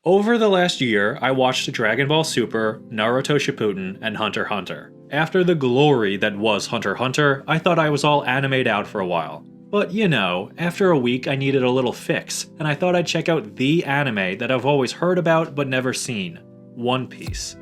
Over the last year, I watched Dragon Ball Super, Naruto Shippuden, and Hunter x Hunter. After the glory that was Hunter x Hunter, I thought I was all animed out for a while. But you know, after a week I needed a little fix, and I thought I'd check out the anime that I've always heard about but never seen, One Piece.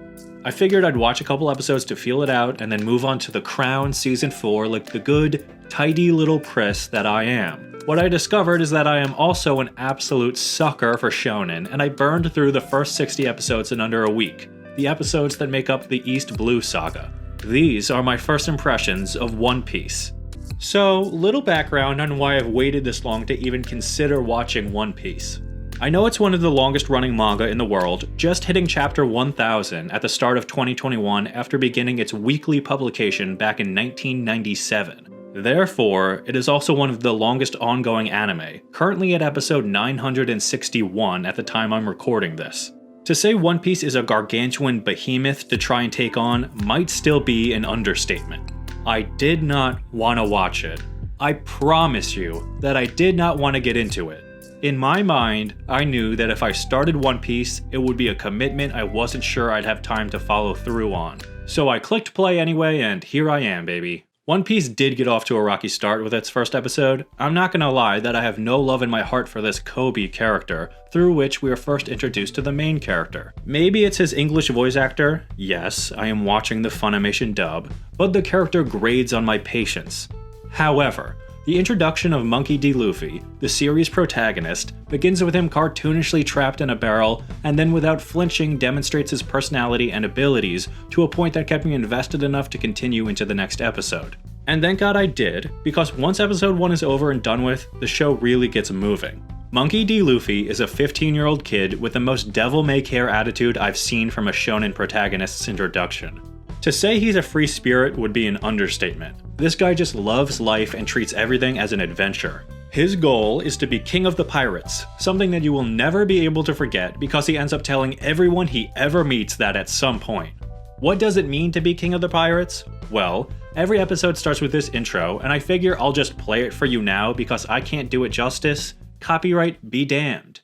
I figured I'd watch a couple episodes to feel it out and then move on to The Crown Season 4 like the good, tidy little priss that I am. What I discovered is that I am also an absolute sucker for shonen, and I burned through the first 60 episodes in under a week, the episodes that make up the East Blue Saga. These are my first impressions of One Piece. So, little background on why I've waited this long to even consider watching One Piece. I know it's one of the longest running manga in the world, just hitting chapter 1000 at the start of 2021 after beginning its weekly publication back in 1997. Therefore, it is also one of the longest ongoing anime, currently at episode 961 at the time I'm recording this. To say One Piece is a gargantuan behemoth to try and take on might still be an understatement. I did not want to watch it. I promise you that I did not want to get into it. In my mind, I knew that if I started One Piece, it would be a commitment I wasn't sure I'd have time to follow through on. So I clicked play anyway, and here I am, baby. One Piece did get off to a rocky start with its first episode. I'm not gonna lie that I have no love in my heart for this Kobe character, through which we are first introduced to the main character. Maybe it's his English voice actor, yes, I am watching the Funimation dub, but the character grades on my patience. However, the introduction of Monkey D. Luffy, the series protagonist, begins with him cartoonishly trapped in a barrel, and then without flinching demonstrates his personality and abilities to a point that kept me invested enough to continue into the next episode. And thank God I did, because once episode 1 is over and done with, the show really gets moving. Monkey D. Luffy is a 15-year-old kid with the most devil-may-care attitude I've seen from a shonen protagonist's introduction. To say he's a free spirit would be an understatement. This guy just loves life and treats everything as an adventure. His goal is to be king of the pirates, something that you will never be able to forget because he ends up telling everyone he ever meets that at some point. What does it mean to be king of the pirates? Well, every episode starts with this intro, and I figure I'll just play it for you now because I can't do it justice. Copyright be damned.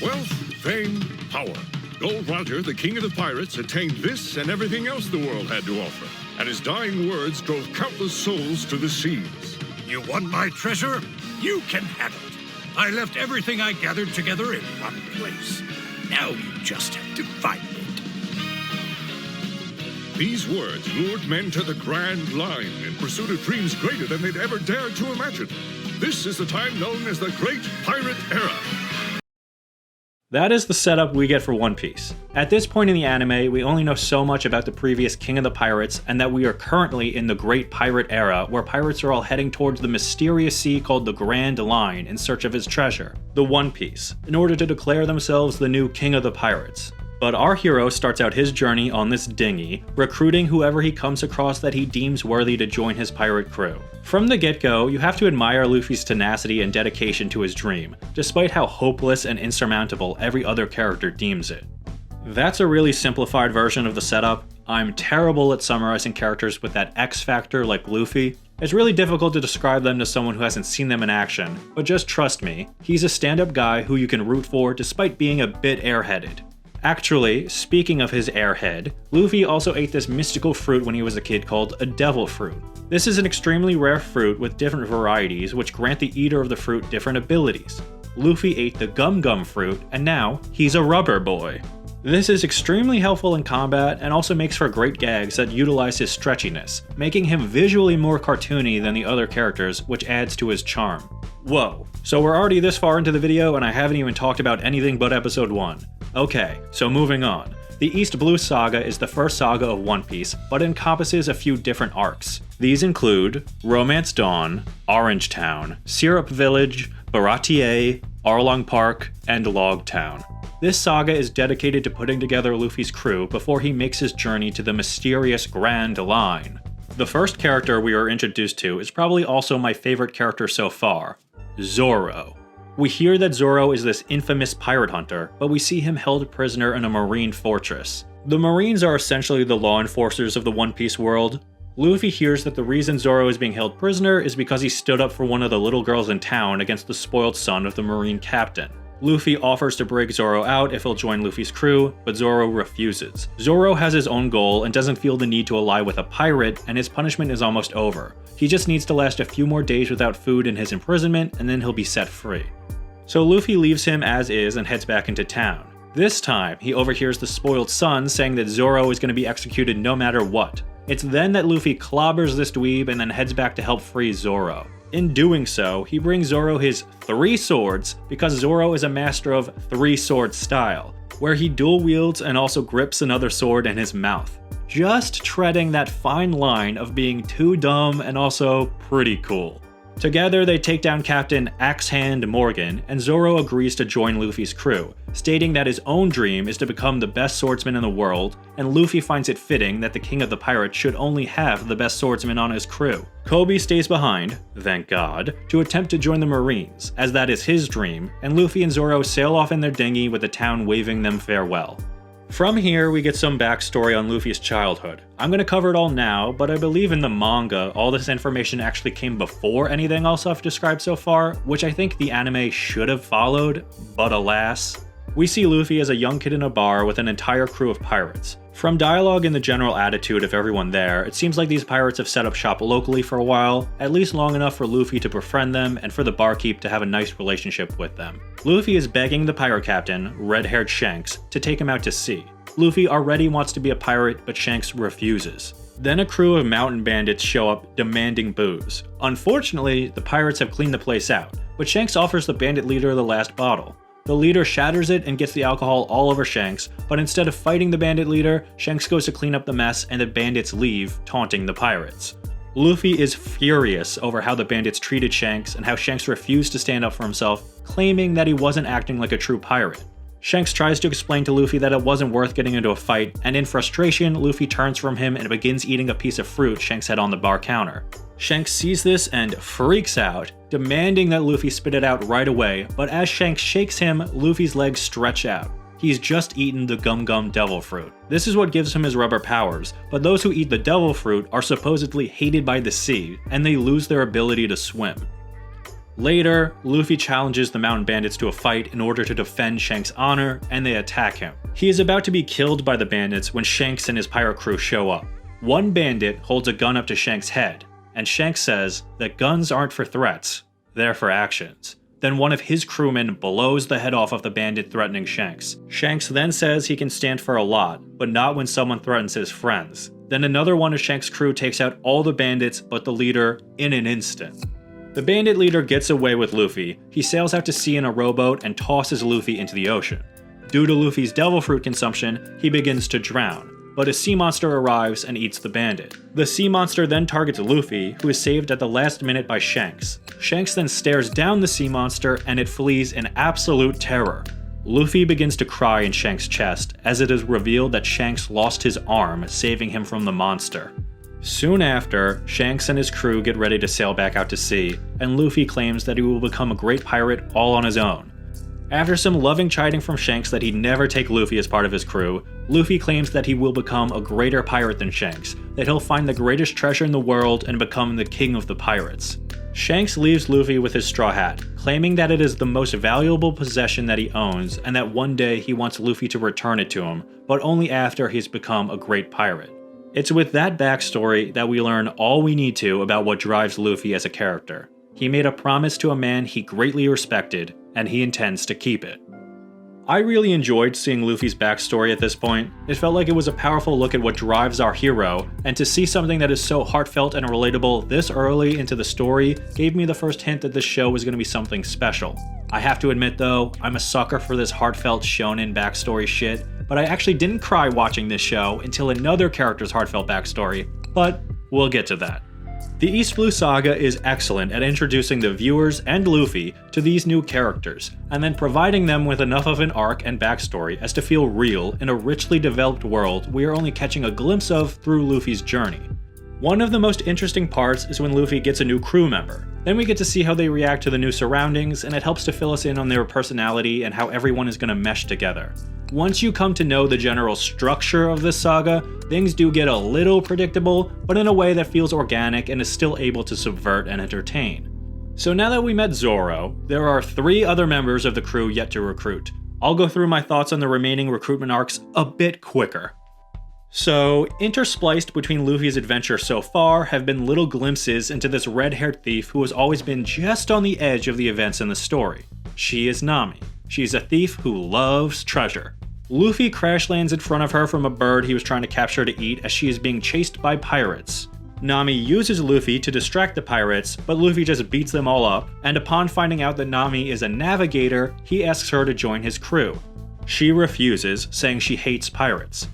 Wealth, fame, power. Gold Roger, the king of the pirates, attained this and everything else the world had to offer, and his dying words drove countless souls to the seas. You want my treasure? You can have it. I left everything I gathered together in one place. Now you just have to find it. These words lured men to the Grand Line in pursuit of dreams greater than they'd ever dared to imagine. This is the time known as the Great Pirate Era. That is the setup we get for One Piece. At this point in the anime, we only know so much about the previous King of the Pirates and that we are currently in the Great Pirate Era, where pirates are all heading towards the mysterious sea called the Grand Line in search of his treasure, the One Piece, in order to declare themselves the new King of the Pirates. But our hero starts out his journey on this dinghy, recruiting whoever he comes across that he deems worthy to join his pirate crew. From the get-go, you have to admire Luffy's tenacity and dedication to his dream, despite how hopeless and insurmountable every other character deems it. That's a really simplified version of the setup. I'm terrible at summarizing characters with that X factor like Luffy. It's really difficult to describe them to someone who hasn't seen them in action, but just trust me, he's a stand-up guy who you can root for despite being a bit airheaded. Actually, speaking of his airhead, Luffy also ate this mystical fruit when he was a kid called a devil fruit. This is an extremely rare fruit with different varieties which grant the eater of the fruit different abilities. Luffy ate the Gum Gum fruit, and now he's a rubber boy. This is extremely helpful in combat and also makes for great gags that utilize his stretchiness, making him visually more cartoony than the other characters, which adds to his charm. Whoa, so we're already this far into the video and I haven't even talked about anything but episode 1. Okay, so moving on. The East Blue Saga is the first saga of One Piece, but encompasses a few different arcs. These include Romance Dawn, Orange Town, Syrup Village, Baratie, Arlong Park, and Log Town. This saga is dedicated to putting together Luffy's crew before he makes his journey to the mysterious Grand Line. The first character we are introduced to is probably also my favorite character so far, Zoro. We hear that Zoro is this infamous pirate hunter, but we see him held prisoner in a marine fortress. The Marines are essentially the law enforcers of the One Piece world. Luffy hears that the reason Zoro is being held prisoner is because he stood up for one of the little girls in town against the spoiled son of the Marine captain. Luffy offers to break Zoro out if he'll join Luffy's crew, but Zoro refuses. Zoro has his own goal and doesn't feel the need to ally with a pirate, and his punishment is almost over. He just needs to last a few more days without food in his imprisonment, and then he'll be set free. So Luffy leaves him as is and heads back into town. This time, he overhears the spoiled son saying that Zoro is going to be executed no matter what. It's then that Luffy clobbers this dweeb and then heads back to help free Zoro. In doing so, he brings Zoro his 3 swords because Zoro is a master of 3-sword style, where he dual wields and also grips another sword in his mouth. Just treading that fine line of being too dumb and also pretty cool. Together, they take down Captain Axe-Hand Morgan, and Zoro agrees to join Luffy's crew, stating that his own dream is to become the best swordsman in the world, and Luffy finds it fitting that the king of the pirates should only have the best swordsman on his crew. Kobe stays behind, thank God, to attempt to join the Marines, as that is his dream, and Luffy and Zoro sail off in their dinghy with the town waving them farewell. From here, we get some backstory on Luffy's childhood. I'm going to cover it all now, but I believe in the manga, all this information actually came before anything else I've described so far, which I think the anime should have followed, but alas. We see Luffy as a young kid in a bar with an entire crew of pirates. From dialogue and the general attitude of everyone there, it seems like these pirates have set up shop locally for a while, at least long enough for Luffy to befriend them and for the barkeep to have a nice relationship with them. Luffy is begging the pirate captain, red-haired Shanks, to take him out to sea. Luffy already wants to be a pirate, but Shanks refuses. Then a crew of mountain bandits show up demanding booze. Unfortunately, the pirates have cleaned the place out, but Shanks offers the bandit leader the last bottle. The leader shatters it and gets the alcohol all over Shanks, but instead of fighting the bandit leader, Shanks goes to clean up the mess and the bandits leave, taunting the pirates. Luffy is furious over how the bandits treated Shanks and how Shanks refused to stand up for himself, claiming that he wasn't acting like a true pirate. Shanks tries to explain to Luffy that it wasn't worth getting into a fight, and in frustration, Luffy turns from him and begins eating a piece of fruit Shanks had on the bar counter. Shanks sees this and freaks out, demanding that Luffy spit it out right away, but as Shanks shakes him, Luffy's legs stretch out. He's just eaten the Gum Gum Devil Fruit. This is what gives him his rubber powers, but those who eat the Devil Fruit are supposedly hated by the sea, and they lose their ability to swim. Later, Luffy challenges the mountain bandits to a fight in order to defend Shanks' honor, and they attack him. He is about to be killed by the bandits when Shanks and his pirate crew show up. One bandit holds a gun up to Shanks' head, and Shanks says that guns aren't for threats, they're for actions. Then one of his crewmen blows the head off of the bandit threatening Shanks. Shanks then says he can stand for a lot, but not when someone threatens his friends. Then another one of Shanks' crew takes out all the bandits but the leader in an instant. The bandit leader gets away with Luffy. He sails out to sea in a rowboat and tosses Luffy into the ocean. Due to Luffy's devil fruit consumption, he begins to drown, but a sea monster arrives and eats the bandit. The sea monster then targets Luffy, who is saved at the last minute by Shanks. Shanks then stares down the sea monster and it flees in absolute terror. Luffy begins to cry in Shanks' chest as it is revealed that Shanks lost his arm, saving him from the monster. Soon after, Shanks and his crew get ready to sail back out to sea, and Luffy claims that he will become a great pirate all on his own. After some loving chiding from Shanks that he'd never take Luffy as part of his crew, Luffy claims that he will become a greater pirate than Shanks, that he'll find the greatest treasure in the world and become the king of the pirates. Shanks leaves Luffy with his straw hat, claiming that it is the most valuable possession that he owns and that one day he wants Luffy to return it to him, but only after he's become a great pirate. It's with that backstory that we learn all we need to about what drives Luffy as a character. He made a promise to a man he greatly respected, and he intends to keep it. I really enjoyed seeing Luffy's backstory at this point. It felt like it was a powerful look at what drives our hero, and to see something that is so heartfelt and relatable this early into the story gave me the first hint that this show was going to be something special. I have to admit though, I'm a sucker for this heartfelt shonen backstory shit, but I actually didn't cry watching this show until another character's heartfelt backstory, but we'll get to that. The East Blue Saga is excellent at introducing the viewers and Luffy to these new characters, and then providing them with enough of an arc and backstory as to feel real in a richly developed world we are only catching a glimpse of through Luffy's journey. One of the most interesting parts is when Luffy gets a new crew member. Then we get to see how they react to the new surroundings, and it helps to fill us in on their personality and how everyone is going to mesh together. Once you come to know the general structure of this saga, things do get a little predictable, but in a way that feels organic and is still able to subvert and entertain. So now that we met Zoro, there are 3 other members of the crew yet to recruit. I'll go through my thoughts on the remaining recruitment arcs a bit quicker. So, interspliced between Luffy's adventure so far have been little glimpses into this red-haired thief who has always been just on the edge of the events in the story. She is Nami. She's a thief who loves treasure. Luffy crash lands in front of her from a bird he was trying to capture to eat as she is being chased by pirates. Nami uses Luffy to distract the pirates, but Luffy just beats them all up, and upon finding out that Nami is a navigator, he asks her to join his crew. She refuses, saying she hates pirates.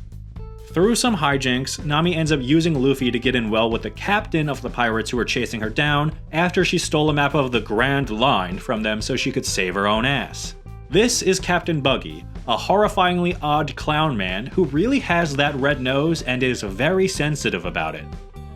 Through some hijinks, Nami ends up using Luffy to get in well with the captain of the pirates who were chasing her down after she stole a map of the Grand Line from them so she could save her own ass. This is Captain Buggy, a horrifyingly odd clown man who really has that red nose and is very sensitive about it.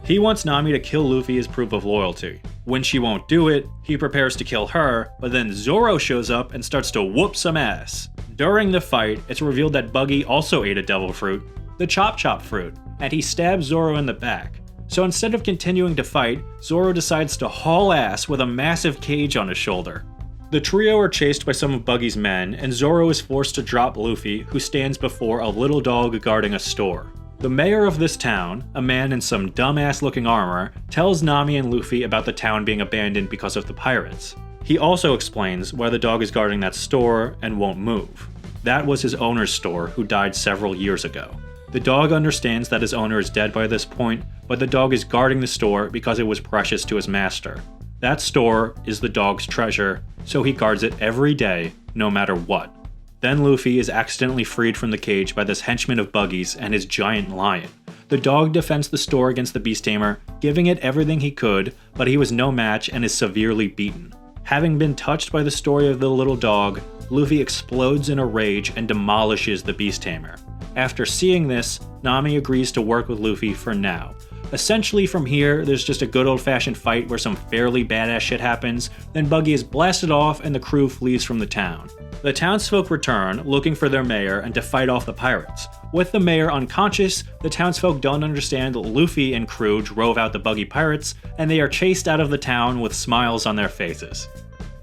He wants Nami to kill Luffy as proof of loyalty. When she won't do it, he prepares to kill her, but then Zoro shows up and starts to whoop some ass. During the fight, it's revealed that Buggy also ate a devil fruit, the Chop Chop fruit, and he stabs Zoro in the back. So instead of continuing to fight, Zoro decides to haul ass with a massive cage on his shoulder. The trio are chased by some of Buggy's men, and Zoro is forced to drop Luffy, who stands before a little dog guarding a store. The mayor of this town, a man in some dumbass looking armor, tells Nami and Luffy about the town being abandoned because of the pirates. He also explains why the dog is guarding that store and won't move. That was his owner's store, who died several years ago. The dog understands that his owner is dead by this point, but the dog is guarding the store because it was precious to his master. That store is the dog's treasure, so he guards it every day, no matter what. Then Luffy is accidentally freed from the cage by this henchman of Buggy's and his giant lion. The dog defends the store against the beast tamer, giving it everything he could, but he was no match and is severely beaten. Having been touched by the story of the little dog, Luffy explodes in a rage and demolishes the beast tamer. After seeing this, Nami agrees to work with Luffy for now. Essentially from here, there's just a good old-fashioned fight where some fairly badass shit happens, then Buggy is blasted off and the crew flees from the town. The townsfolk return, looking for their mayor and to fight off the pirates. With the mayor unconscious, the townsfolk don't understand that Luffy and crew drove out the Buggy pirates, and they are chased out of the town with smiles on their faces.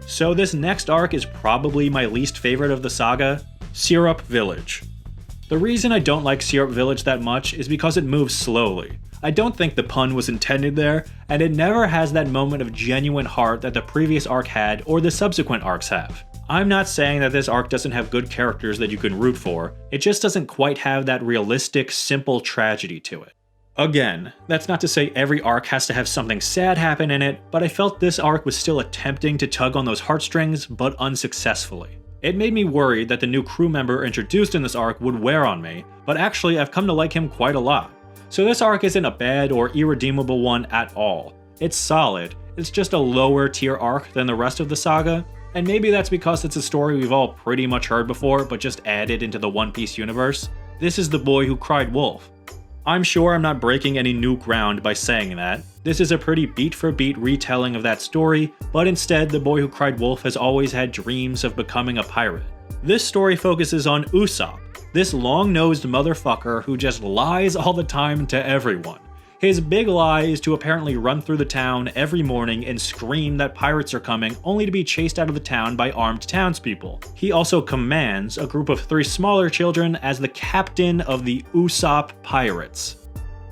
So this next arc is probably my least favorite of the saga, Syrup Village. The reason I don't like Syrup Village that much is because it moves slowly. I don't think the pun was intended there, and it never has that moment of genuine heart that the previous arc had or the subsequent arcs have. I'm not saying that this arc doesn't have good characters that you can root for, it just doesn't quite have that realistic, simple tragedy to it. Again, that's not to say every arc has to have something sad happen in it, but I felt this arc was still attempting to tug on those heartstrings, but unsuccessfully. It made me worried that the new crew member introduced in this arc would wear on me, but actually I've come to like him quite a lot. So this arc isn't a bad or irredeemable one at all. It's solid, it's just a lower tier arc than the rest of the saga, and maybe that's because it's a story we've all pretty much heard before but just added into the One Piece universe. This is the boy who cried wolf. I'm sure I'm not breaking any new ground by saying that. This is a pretty beat-for-beat retelling of that story, but instead the boy who cried wolf has always had dreams of becoming a pirate. This story focuses on Usopp, this long-nosed motherfucker who just lies all the time to everyone. His big lie is to apparently run through the town every morning and scream that pirates are coming, only to be chased out of the town by armed townspeople. He also commands a group of 3 smaller children as the captain of the Usopp Pirates.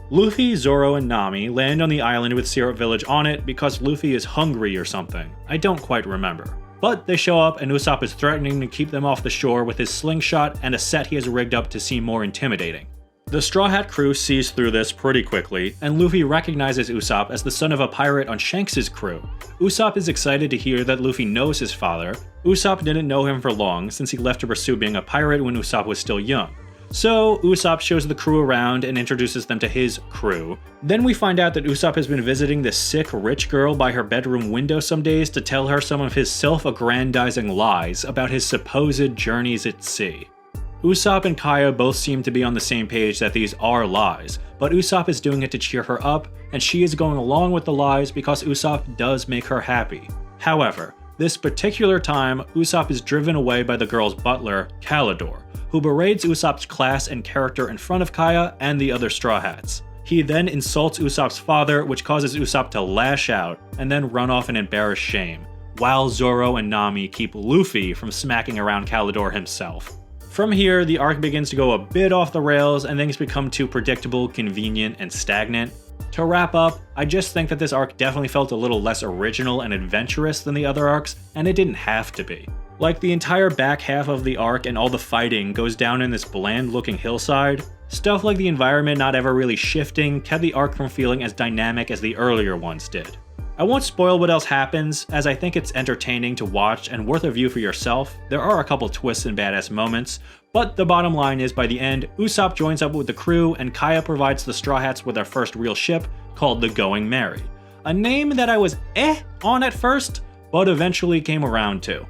Luffy, Zoro, and Nami land on the island with Syrup Village on it because Luffy is hungry or something. I don't quite remember. But they show up and Usopp is threatening to keep them off the shore with his slingshot and a set he has rigged up to seem more intimidating. The Straw Hat crew sees through this pretty quickly, and Luffy recognizes Usopp as the son of a pirate on Shanks' crew. Usopp is excited to hear that Luffy knows his father. Usopp didn't know him for long, since he left to pursue being a pirate when Usopp was still young. So, Usopp shows the crew around and introduces them to his crew. Then we find out that Usopp has been visiting this sick rich girl by her bedroom window some days to tell her some of his self-aggrandizing lies about his supposed journeys at sea. Usopp and Kaya both seem to be on the same page that these are lies, but Usopp is doing it to cheer her up, and she is going along with the lies because Usopp does make her happy. However, this particular time, Usopp is driven away by the girl's butler, Calidor, who berates Usopp's class and character in front of Kaya and the other Straw Hats. He then insults Usopp's father, which causes Usopp to lash out and then run off in embarrassed shame, while Zoro and Nami keep Luffy from smacking around Calidor himself. From here, the arc begins to go a bit off the rails and things become too predictable, convenient, and stagnant. To wrap up, I just think that this arc definitely felt a little less original and adventurous than the other arcs, and it didn't have to be. Like, the entire back half of the arc and all the fighting goes down in this bland-looking hillside. Stuff like the environment not ever really shifting kept the arc from feeling as dynamic as the earlier ones did. I won't spoil what else happens, as I think it's entertaining to watch and worth a view for yourself. There are a couple twists and badass moments, but the bottom line is by the end, Usopp joins up with the crew and Kaya provides the Straw Hats with their first real ship, called the Going Merry. A name that I was on at first, but eventually came around to.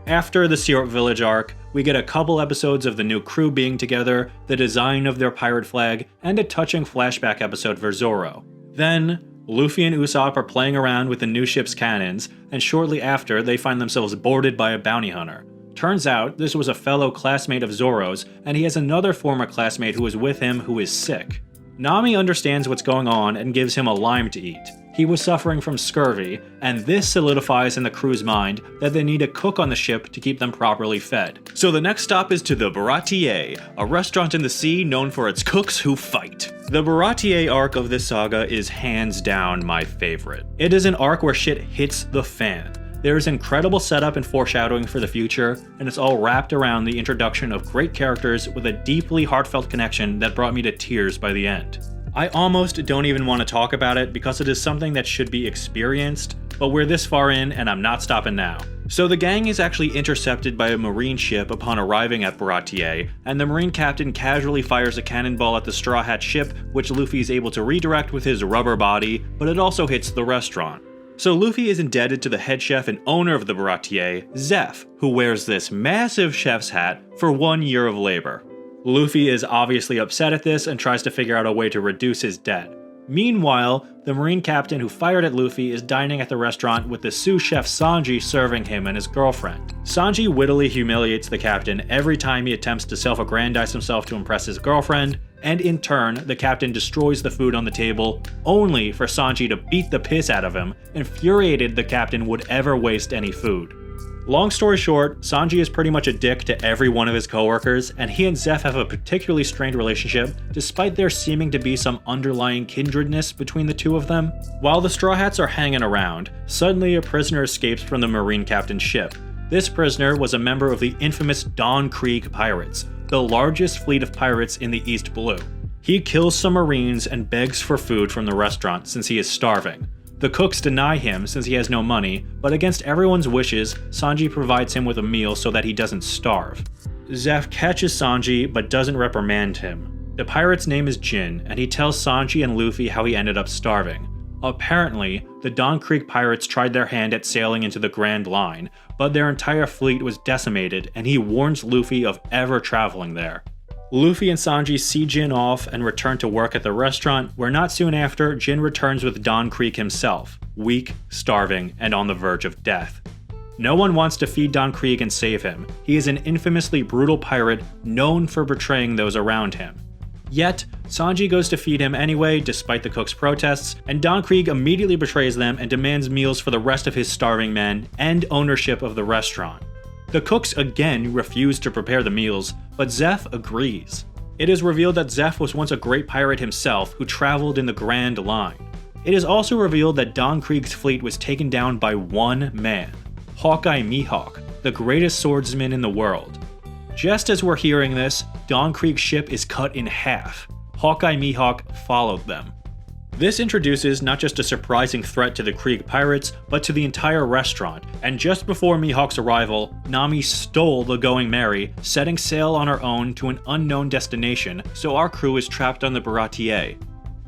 After the Syrup Village arc, we get a couple episodes of the new crew being together, the design of their pirate flag, and a touching flashback episode for Zoro. Then, Luffy and Usopp are playing around with the new ship's cannons, and shortly after, they find themselves boarded by a bounty hunter. Turns out, this was a fellow classmate of Zoro's, and he has another former classmate who is with him who is sick. Nami understands what's going on and gives him a lime to eat. He was suffering from scurvy, and this solidifies in the crew's mind that they need a cook on the ship to keep them properly fed. So the next stop is to the Baratie, a restaurant in the sea known for its cooks who fight. The Baratie arc of this saga is hands down my favorite. It is an arc where shit hits the fan. There is incredible setup and foreshadowing for the future, and it's all wrapped around the introduction of great characters with a deeply heartfelt connection that brought me to tears by the end. I almost don't even want to talk about it because it is something that should be experienced, but we're this far in and I'm not stopping now. So the gang is actually intercepted by a marine ship upon arriving at Baratie, and the marine captain casually fires a cannonball at the Straw Hat ship, which Luffy is able to redirect with his rubber body, but it also hits the restaurant. So Luffy is indebted to the head chef and owner of the Baratie, Zeph, who wears this massive chef's hat for 1 year of labor. Luffy is obviously upset at this and tries to figure out a way to reduce his debt. Meanwhile, the marine captain who fired at Luffy is dining at the restaurant with the sous chef Sanji serving him and his girlfriend. Sanji wittily humiliates the captain every time he attempts to self-aggrandize himself to impress his girlfriend, and in turn, the captain destroys the food on the table, only for Sanji to beat the piss out of him, infuriated the captain would ever waste any food. Long story short, Sanji is pretty much a dick to every one of his coworkers, and he and Zeph have a particularly strained relationship, despite there seeming to be some underlying kindredness between the two of them. While the Straw Hats are hanging around, suddenly a prisoner escapes from the marine captain's ship. This prisoner was a member of the infamous Dawn Creek Pirates, the largest fleet of pirates in the East Blue. He kills some marines and begs for food from the restaurant since he is starving. The cooks deny him since he has no money, but against everyone's wishes, Sanji provides him with a meal so that he doesn't starve. Zeph catches Sanji but doesn't reprimand him. The pirate's name is Jin, and he tells Sanji and Luffy how he ended up starving. Apparently, the Dawn Creek pirates tried their hand at sailing into the Grand Line, but their entire fleet was decimated, and he warns Luffy of ever traveling there. Luffy and Sanji see Jin off and return to work at the restaurant, where not soon after, Jin returns with Dawn Creek himself, weak, starving, and on the verge of death. No one wants to feed Dawn Creek and save him. He is an infamously brutal pirate known for betraying those around him. Yet, Sanji goes to feed him anyway, despite the cook's protests, and Dawn Creek immediately betrays them and demands meals for the rest of his starving men and ownership of the restaurant. The cooks again refuse to prepare the meals, but Zeph agrees. It is revealed that Zeph was once a great pirate himself who traveled in the Grand Line. It is also revealed that Dawn Creek's fleet was taken down by one man, Hawkeye Mihawk, the greatest swordsman in the world. Just as we're hearing this, Dawn Creek's ship is cut in half. Hawkeye Mihawk followed them. This introduces not just a surprising threat to the Krieg pirates, but to the entire restaurant, and just before Mihawk's arrival, Nami stole the Going Merry, setting sail on her own to an unknown destination, so our crew is trapped on the Baratie.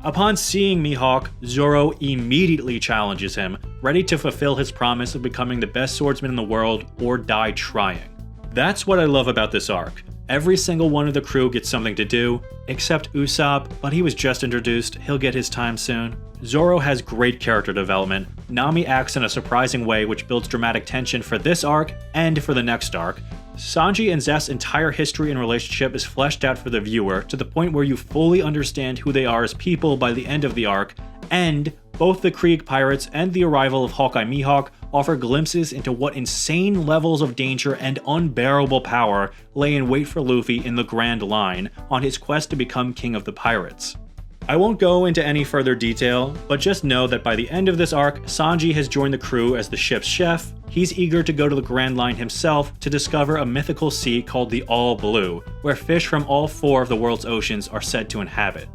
Upon seeing Mihawk, Zoro immediately challenges him, ready to fulfill his promise of becoming the best swordsman in the world or die trying. That's what I love about this arc. Every single one of the crew gets something to do, except Usopp, but he was just introduced, he'll get his time soon. Zoro has great character development, Nami acts in a surprising way which builds dramatic tension for this arc and for the next arc, Sanji and Zeph's entire history and relationship is fleshed out for the viewer to the point where you fully understand who they are as people by the end of the arc, and both the Krieg pirates and the arrival of Hawkeye Mihawk offer glimpses into what insane levels of danger and unbearable power lay in wait for Luffy in the Grand Line on his quest to become King of the Pirates. I won't go into any further detail, but just know that by the end of this arc, Sanji has joined the crew as the ship's chef. He's eager to go to the Grand Line himself to discover a mythical sea called the All Blue, where fish from all 4 of the world's oceans are said to inhabit.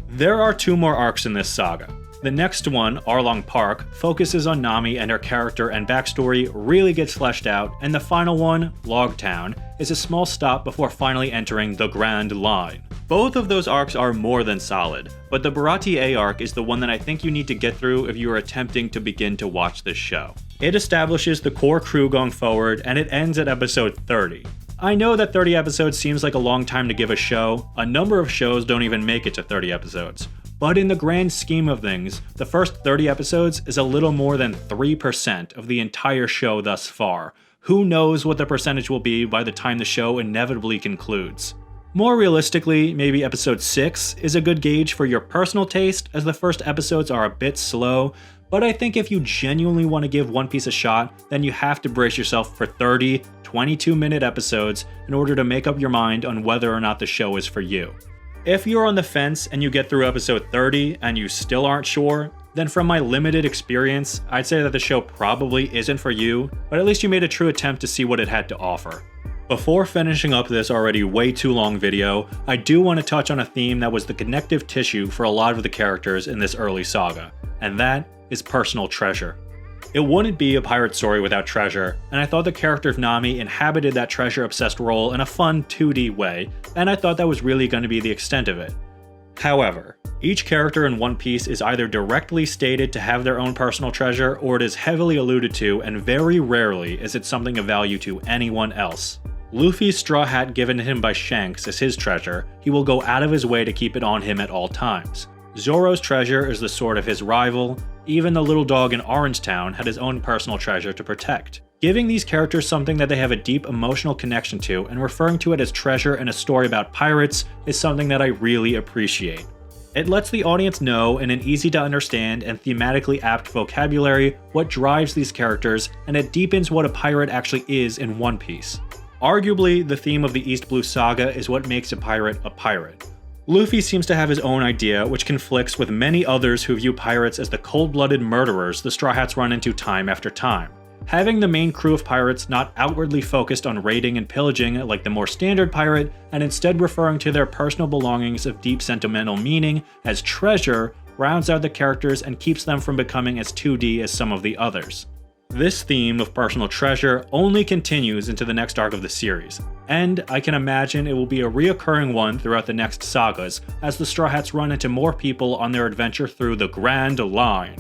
There are 2 more arcs in this saga. The next one, Arlong Park, focuses on Nami and her character and backstory really gets fleshed out, and the final one, Logtown, is a small stop before finally entering the Grand Line. Both of those arcs are more than solid, but the Baratie A arc is the one that I think you need to get through if you are attempting to begin to watch this show. It establishes the core crew going forward, and it ends at episode 30. I know that 30 episodes seems like a long time to give a show. A number of shows don't even make it to 30 episodes. But in the grand scheme of things, the first 30 episodes is a little more than 3% of the entire show thus far. Who knows what the percentage will be by the time the show inevitably concludes. More realistically, maybe episode 6 is a good gauge for your personal taste, as the first episodes are a bit slow, but I think if you genuinely want to give One Piece a shot, then you have to brace yourself for 30, 22-minute episodes in order to make up your mind on whether or not the show is for you. If you're on the fence and you get through episode 30 and you still aren't sure, then from my limited experience, I'd say that the show probably isn't for you, but at least you made a true attempt to see what it had to offer. Before finishing up this already way too long video, I do want to touch on a theme that was the connective tissue for a lot of the characters in this early saga, and that is personal treasure. It wouldn't be a pirate story without treasure, and I thought the character of Nami inhabited that treasure-obsessed role in a fun 2D way, and I thought that was really going to be the extent of it. However, each character in One Piece is either directly stated to have their own personal treasure, or it is heavily alluded to, and very rarely is it something of value to anyone else. Luffy's straw hat given to him by Shanks is his treasure. He will go out of his way to keep it on him at all times. Zoro's treasure is the sword of his rival. Even the little dog in Orange Town had his own personal treasure to protect. Giving these characters something that they have a deep emotional connection to and referring to it as treasure in a story about pirates is something that I really appreciate. It lets the audience know in an easy to understand and thematically apt vocabulary what drives these characters, and it deepens what a pirate actually is in One Piece. Arguably, the theme of the East Blue Saga is what makes a pirate a pirate. Luffy seems to have his own idea, which conflicts with many others who view pirates as the cold-blooded murderers the Straw Hats run into time after time. Having the main crew of pirates not outwardly focused on raiding and pillaging like the more standard pirate, and instead referring to their personal belongings of deep sentimental meaning as treasure, rounds out the characters and keeps them from becoming as 2D as some of the others. This theme of personal treasure only continues into the next arc of the series, and I can imagine it will be a reoccurring one throughout the next sagas as the Straw Hats run into more people on their adventure through the Grand Line.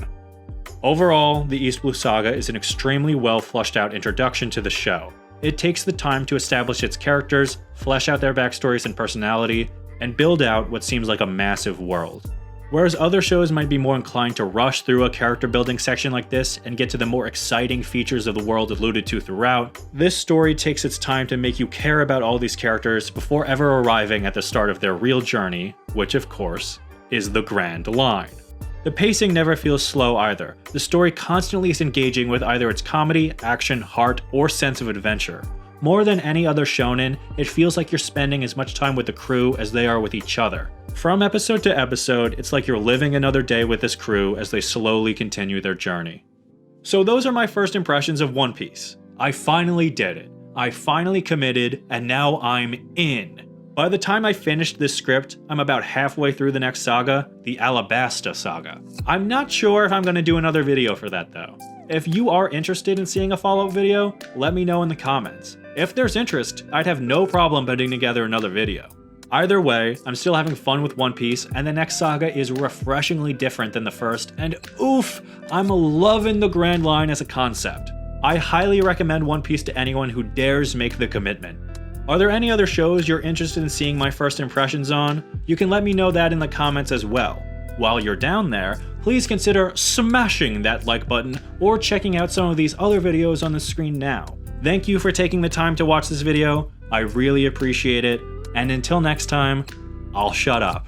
Overall, the East Blue Saga is an extremely well fleshed out introduction to the show. It takes the time to establish its characters, flesh out their backstories and personality, and build out what seems like a massive world. Whereas other shows might be more inclined to rush through a character building section like this and get to the more exciting features of the world alluded to throughout, this story takes its time to make you care about all these characters before ever arriving at the start of their real journey, which of course, is the Grand Line. The pacing never feels slow either. The story constantly is engaging with either its comedy, action, heart, or sense of adventure. More than any other shonen, it feels like you're spending as much time with the crew as they are with each other. From episode to episode, it's like you're living another day with this crew as they slowly continue their journey. So those are my first impressions of One Piece. I finally did it. I finally committed, and now I'm in. By the time I finished this script, I'm about halfway through the next saga, the Alabasta Saga. I'm not sure if I'm going to do another video for that though. If you are interested in seeing a follow-up video, let me know in the comments. If there's interest, I'd have no problem putting together another video. Either way, I'm still having fun with One Piece, and the next saga is refreshingly different than the first, and oof, I'm loving the Grand Line as a concept. I highly recommend One Piece to anyone who dares make the commitment. Are there any other shows you're interested in seeing my first impressions on? You can let me know that in the comments as well. While you're down there, please consider smashing that like button or checking out some of these other videos on the screen now. Thank you for taking the time to watch this video. I really appreciate it. And until next time, I'll shut up.